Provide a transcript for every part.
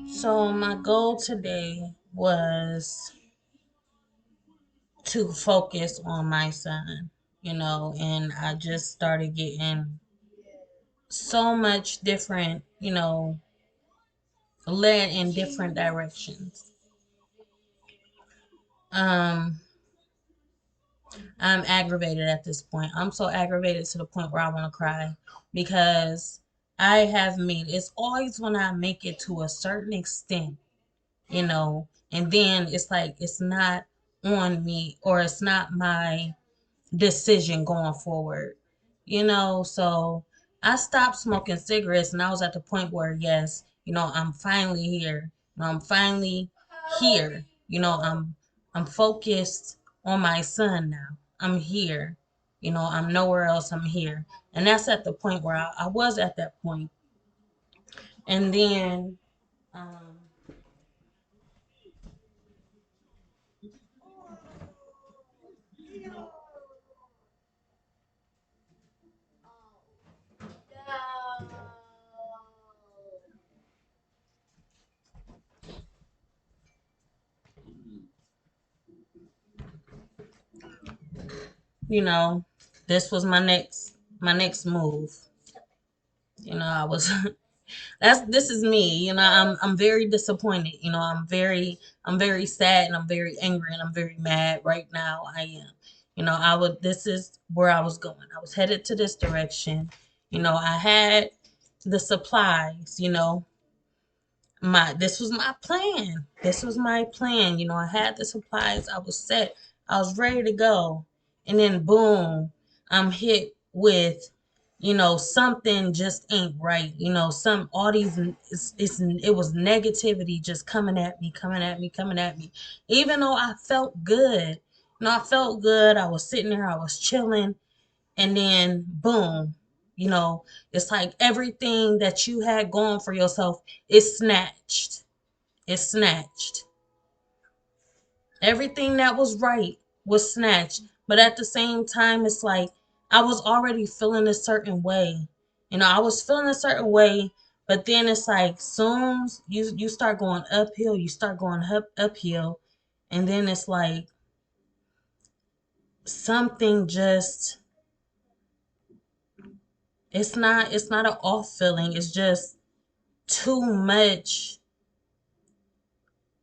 So my goal today was to focus on my son, and I just started getting so much different, led in different directions. Um, I'm aggravated at this point. I'm so aggravated to the point where I want to cry because I have made it's always when I make it to a certain extent, and then it's like it's not on me or it's not my decision going forward, So I stopped smoking cigarettes and I was at the point where, yes, I'm finally here. I'm finally here. I'm focused on my son now. I'm here. I'm nowhere else. I'm here. And that's at the point where I was at that point. And then, um, you know, this was my next move. I was this is me. I'm very disappointed. I'm very sad and I'm very angry and I'm very mad right now. I am. This is where I was going. I was headed to this direction. I had the supplies, this was my plan. This was my plan. I had the supplies. I was set. I was ready to go. And then boom, I'm hit with, something just ain't right. Some all these it was negativity just coming at me, coming at me, coming at me. Even though I felt good. I felt good. I was sitting there, I was chilling, and then boom, it's like everything that you had going for yourself is snatched. It's snatched. Everything that was right was snatched. But at the same time, it's like I was already feeling a certain way. I was feeling a certain way, but then it's like soon you start going uphill, you start going uphill, and then it's like something just it's not an off feeling. It's just too much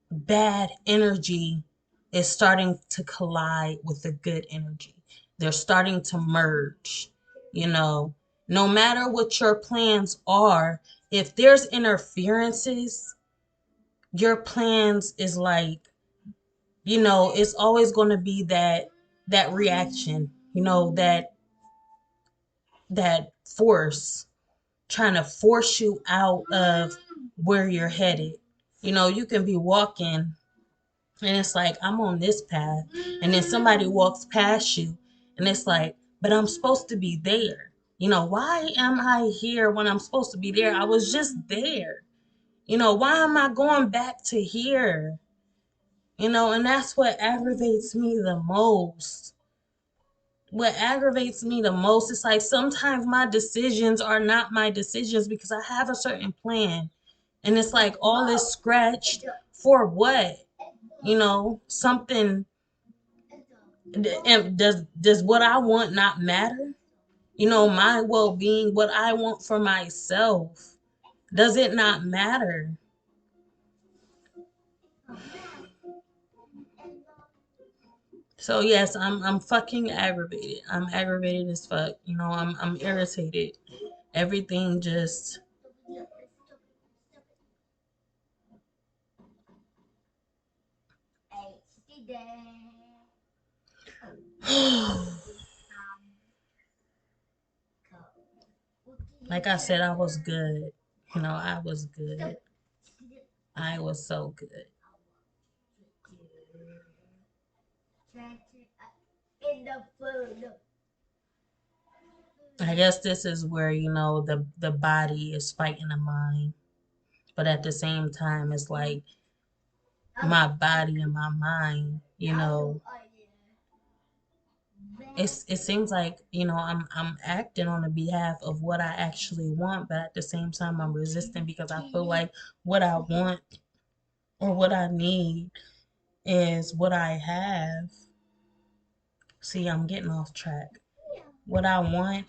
bad energy is starting to collide with the good energy. They're starting to merge, you know. No matter what your plans are, if there's interferences, your plans is like, it's always going to be that reaction, that force trying to force you out of where you're headed. You can be walking and it's like, I'm on this path. And then somebody walks past you and it's like, but I'm supposed to be there. Why am I here when I'm supposed to be there? I was just there. Why am I going back to here? And that's what aggravates me the most. What aggravates me the most is like sometimes my decisions are not my decisions because I have a certain plan. And it's like all this scratched for what? Something. And does what I want not matter? My well-being, what I want for myself, does it not matter? So yes, I'm fucking aggravated. I'm aggravated as fuck. I'm irritated. Everything just like I said, I was good. I was good. I was so good. I guess this is where, the body is fighting the mind. But at the same time, it's like my body and my mind, it seems like, you know, I'm acting on the behalf of what I actually want, but at the same time I'm resisting because I feel like what I want or what I need is what I have. See, I'm getting off track. What I want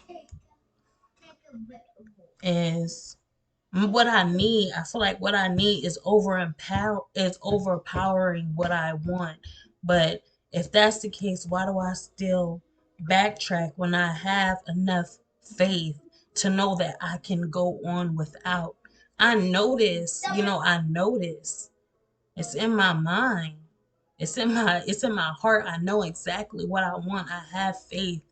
is what I need. I feel like what I need is overpowering what I want. But if that's the case, why do I still backtrack when I have enough faith to know that I can go on without? I know this, you know, I know this. It's in my mind. It's in my heart. I know exactly what I want. I have faith,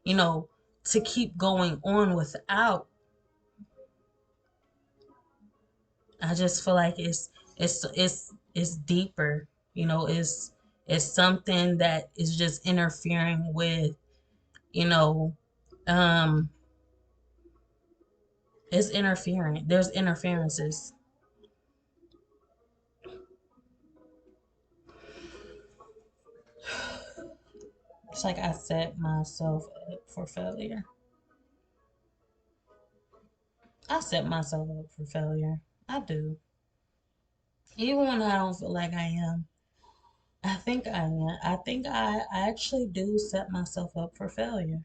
you know, to keep going on without. I just feel like it's deeper, you know, it's something that is just interfering with, you know, um it's interfering. There's interferences. It's like I set myself up for failure. I set myself up for failure. I do. Even when I don't feel like I am. I think I am. I think I actually do set myself up for failure.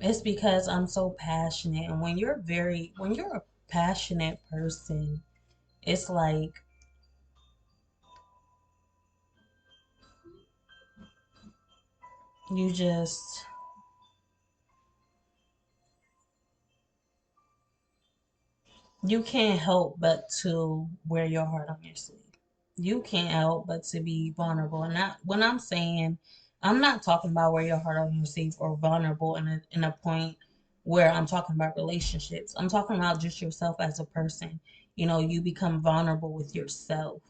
It's because I'm so passionate. And when you're a passionate person, it's like you just, you can't help but to wear your heart on your sleeve. You can't help but to be vulnerable. And not when I'm saying, I'm not talking about wear your heart on your sleeve or vulnerable in a point where I'm talking about relationships. I'm talking about just yourself as a person. You know, you become vulnerable with yourself.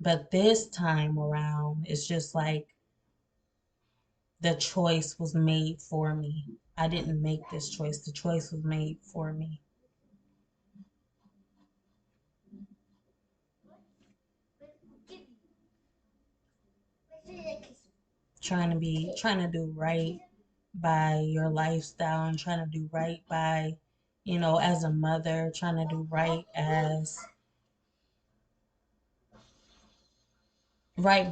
But this time around, it's just like the choice was made for me. I didn't make this choice. The choice was made for me. Trying to do right by your lifestyle and trying to do right by, you know, as a mother, trying to do right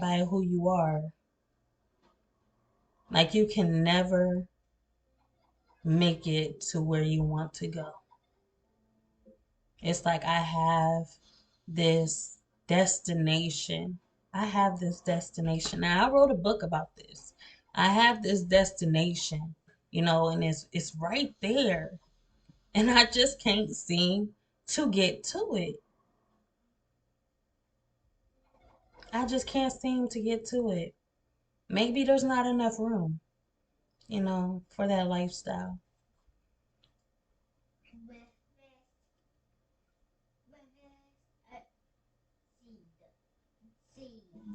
by who you are. Like you can never make it to where you want to go. It's like I have this destination. I have this destination. Now I wrote a book about this. I have this destination, you know, and it's right there. And I just can't seem to get to it. I just can't seem to get to it. Maybe there's not enough room, you know, for that lifestyle.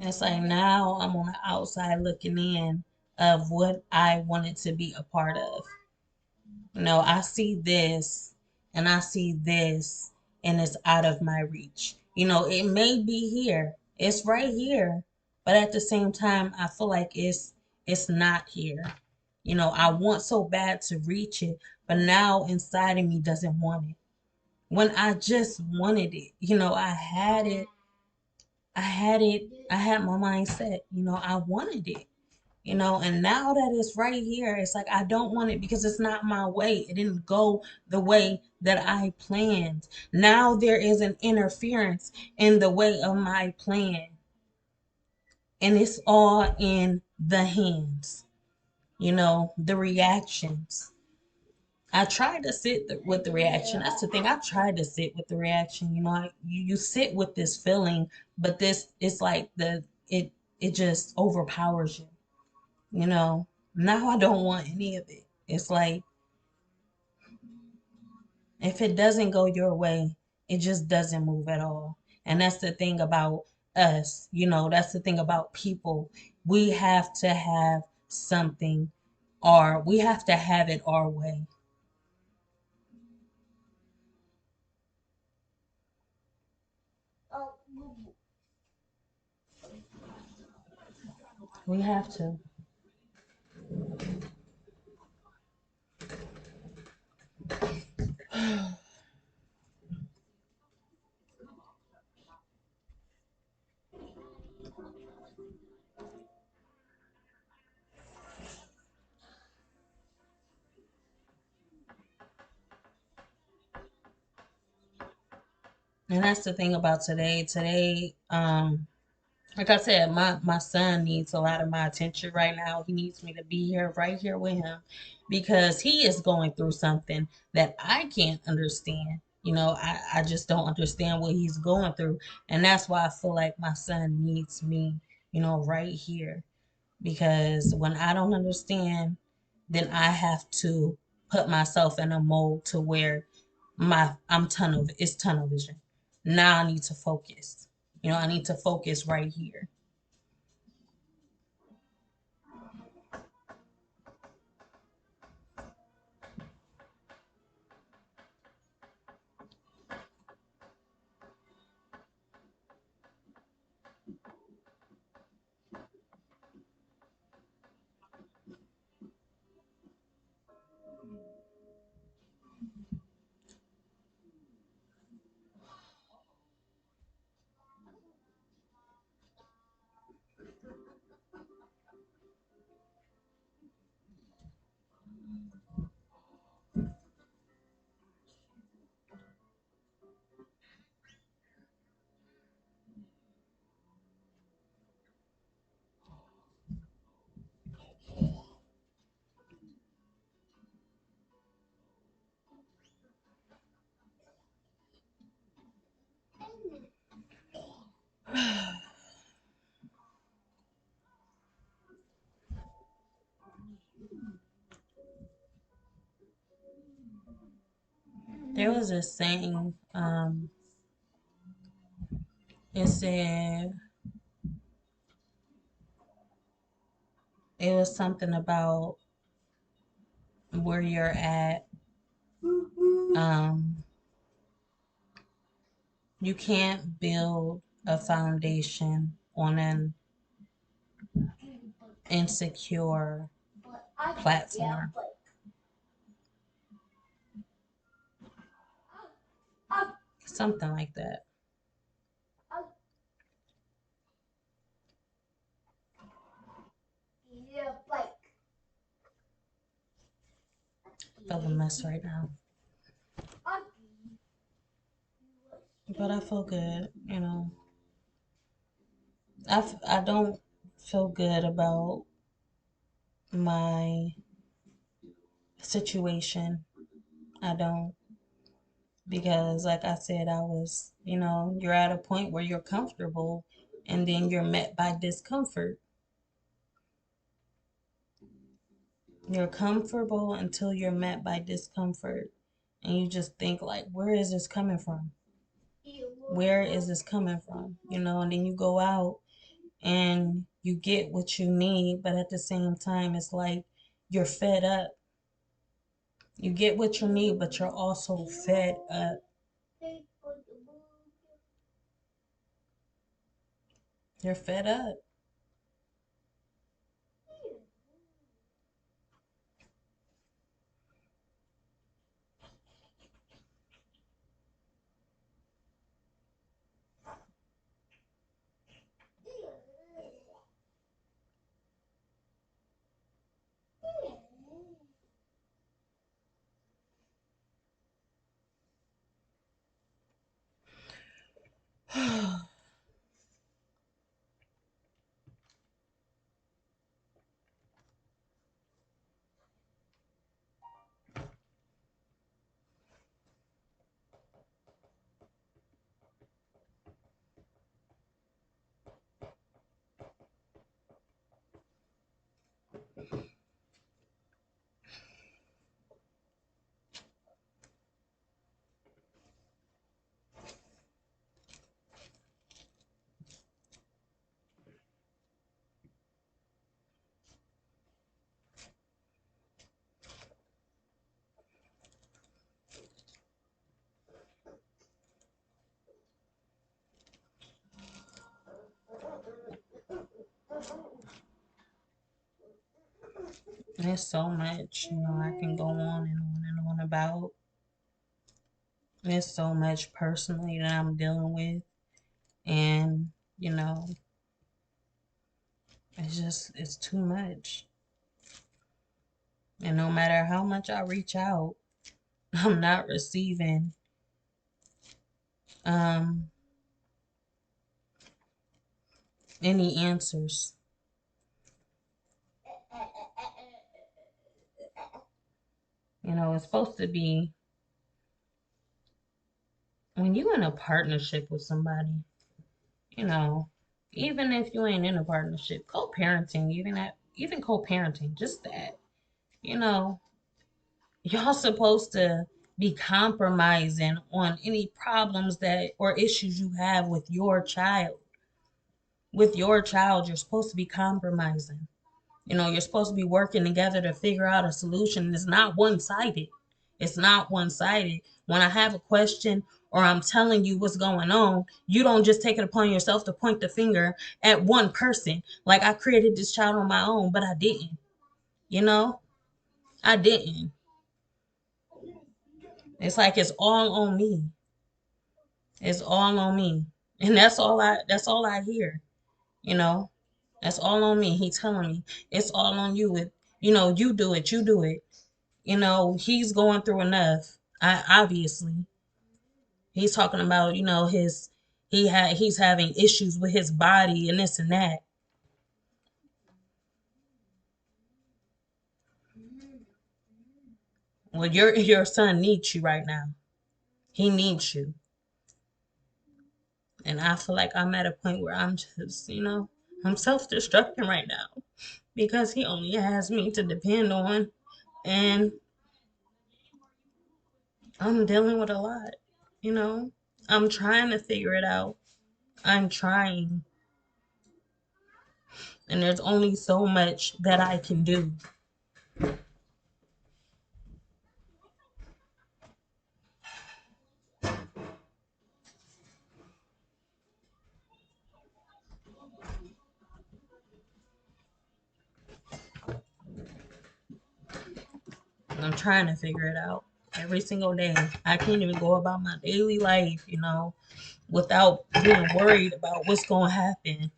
It's like now I'm on the outside looking in of what I wanted to be a part of. You know, I see this and I see this and it's out of my reach. You know, it may be here. It's right here. But at the same time, I feel like it's not here. You know, I want so bad to reach it, but now inside of me doesn't want it. When I just wanted it, you know, I had my mind set, you know, I wanted it, you know, and now that it's right here, it's like I don't want it because it's not my way. It didn't go the way that I planned. Now there is an interference in the way of my plan, and it's all in the hands, you know, the reactions. I tried to with the reaction. That's the thing. I tried to sit with the reaction. You know, you sit with this feeling, but this it's like it just overpowers you. You know, now I don't want any of it. It's like if it doesn't go your way, it just doesn't move at all. And that's the thing about us. You know, that's the thing about people. We have to have something, or we have to have it our way. We have to. And that's the thing about today. Today, like I said, my son needs a lot of my attention right now. He needs me to be here, right here with him, because he is going through something that I can't understand. I just don't understand what he's going through. And that's why I feel like my son needs me, right here. Because when I don't understand, then I have to put myself in a mode to where it's tunnel vision. Now I need to focus. I need to focus right here. There was a saying, it said, it was something about where you're at. Um, you can't build a foundation on an insecure platform. Something like that. I feel a mess right now. But I feel good, I don't feel good about my situation. I don't. Because, like I said, you're at a point where you're comfortable and then you're met by discomfort. You're comfortable until you're met by discomfort. And you just think, like, where is this coming from? Where is this coming from? And then you go out and you get what you need, but at the same time, it's like you're fed up. You get what you need, but you're also fed up. You're fed up. There's so much, I can go on and on and on about. There's so much personally that I'm dealing with. And, you know, it's too much. And no matter how much I reach out, I'm not receiving um any answers. It's supposed to be when you in a partnership with somebody, you know, even if you ain't in a partnership, co-parenting, even co-parenting, just that, you know, y'all supposed to be compromising on any problems that or issues you have with your child. With your child, you're supposed to be compromising. You're supposed to be working together to figure out a solution. It's not one-sided. It's not one-sided. When I have a question or I'm telling you what's going on, you don't just take it upon yourself to point the finger at one person. Like I created this child on my own, but I didn't. You know, I didn't. It's like it's all on me. It's all on me. And that's all I hear, you know. That's all on me. He telling me it's all on you. You do it, you do it. He's going through enough. Obviously. He's talking about, he's having issues with his body and this and that. Well, your son needs you right now. He needs you. And I feel like I'm at a point where I'm just, I'm self-destructing right now because he only has me to depend on, and I'm dealing with a lot, you know. I'm trying to figure it out. I'm trying. And there's only so much that I can do. I'm trying to figure it out every single day. I can't even go about my daily life, without being worried about what's going to happen.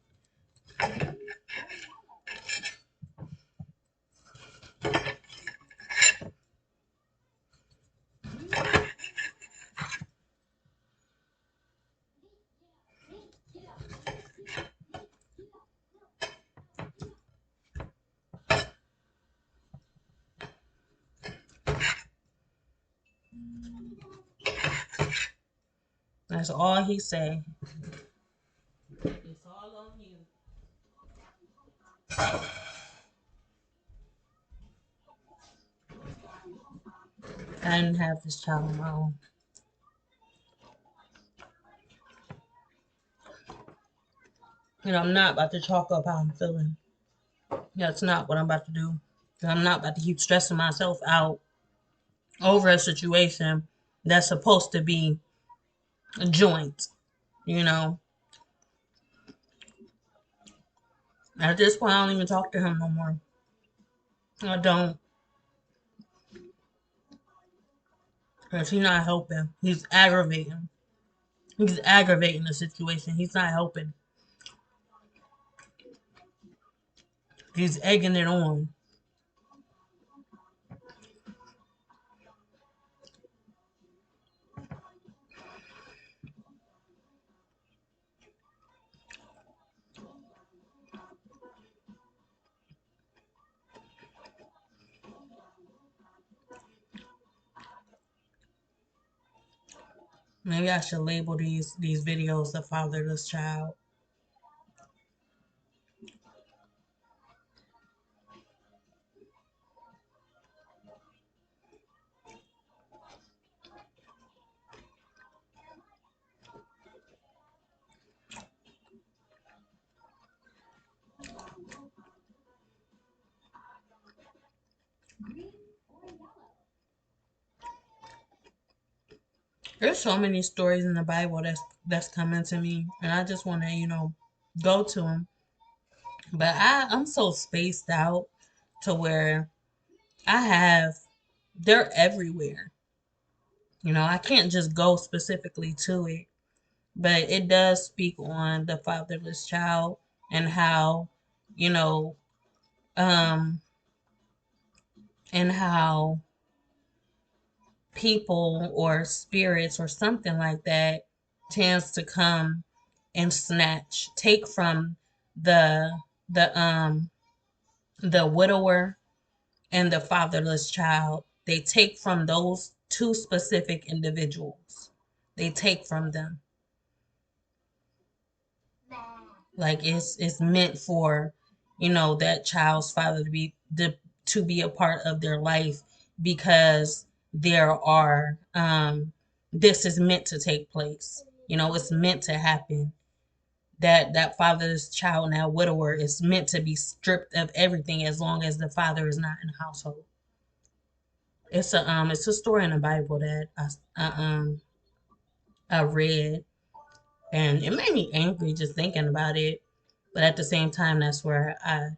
That's all he say. It's all on you. I didn't have this child on my own. I'm not about to chalk up how I'm feeling. That's not what I'm about to do. I'm not about to keep stressing myself out over a situation that's supposed to be a joint, you know. At this point, I don't even talk to him no more. I don't. Because he's not helping. He's aggravating. He's aggravating the situation. He's not helping. He's egging it on. Maybe I should label these videos the fatherless child. There's so many stories in the Bible that's coming to me, and I just want to, go to them. But I'm so spaced out to where I have, they're everywhere. You know, I can't just go specifically to it, but it does speak on the fatherless child and how, you know, um, and how people or spirits or something like that tends to come and snatch, take from the the um the widower and the fatherless child. They take from those two specific individuals. They take from them. Like it's meant for, you know, that child's father to be a part of their life because there are this is meant to take place. You know, it's meant to happen. That father's child and that widower is meant to be stripped of everything as long as the father is not in the household. It's a story in the Bible that I read, and it made me angry just thinking about it. But at the same time, that's where I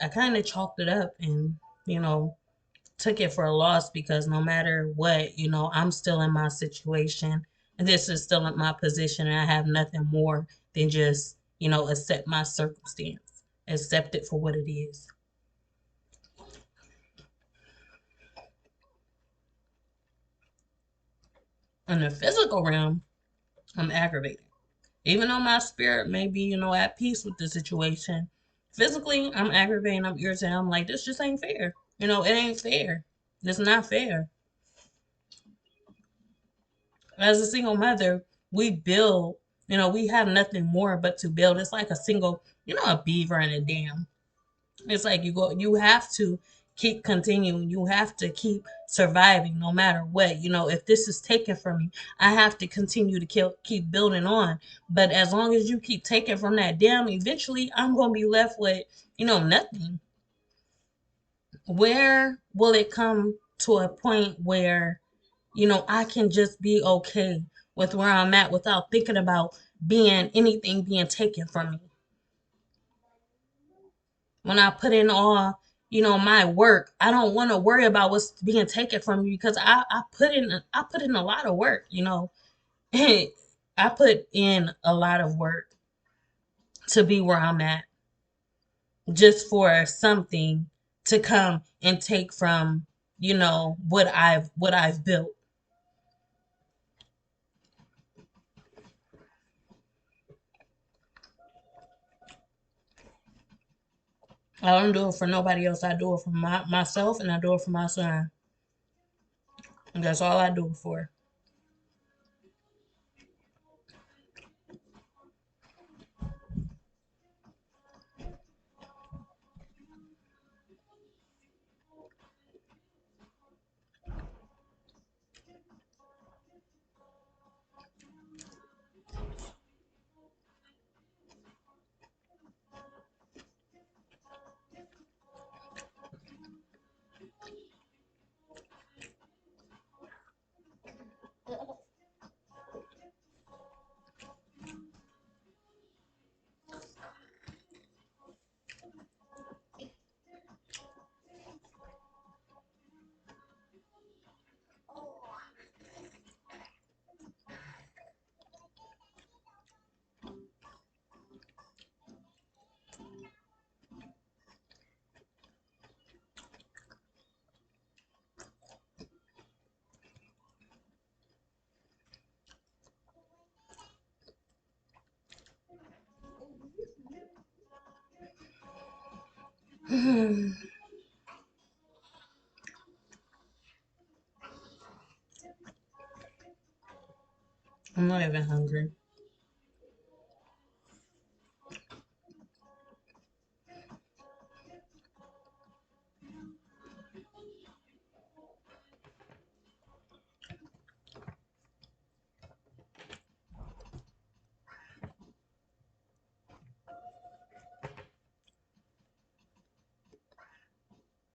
kind of chalked it up and, you know, took it for a loss because no matter what, you know, I'm still in my situation and this is still in my position and I have nothing more than just, you know, accept my circumstance, accept it for what it is. In the physical realm, I'm aggravated. Even though my spirit may be, you know, at peace with the situation, physically, I'm aggravated, I'm irritated. I'm like, this just ain't fair. You know, it ain't fair. It's not fair. As a single mother, we build, you know, we have nothing more but to build. It's like a single, you know, a beaver and a dam. It's like you have to keep continuing. You have to keep surviving no matter what. You know, if this is taken from me, I have to continue to keep building on. But as long as you keep taking from that dam, eventually I'm going to be left with, you know, nothing. Where will it come to a point where, you know, I can just be okay with where I'm at without thinking about anything being taken from me? When I put in all, you know, my work, I don't want to worry about what's being taken from me because I put in a lot of work, you know. I put in a lot of work to be where I'm at just for something to come and take from, you know, what I've built. I don't do it for nobody else. I do it for myself and I do it for my son. And that's all I do it for. I'm not even hungry.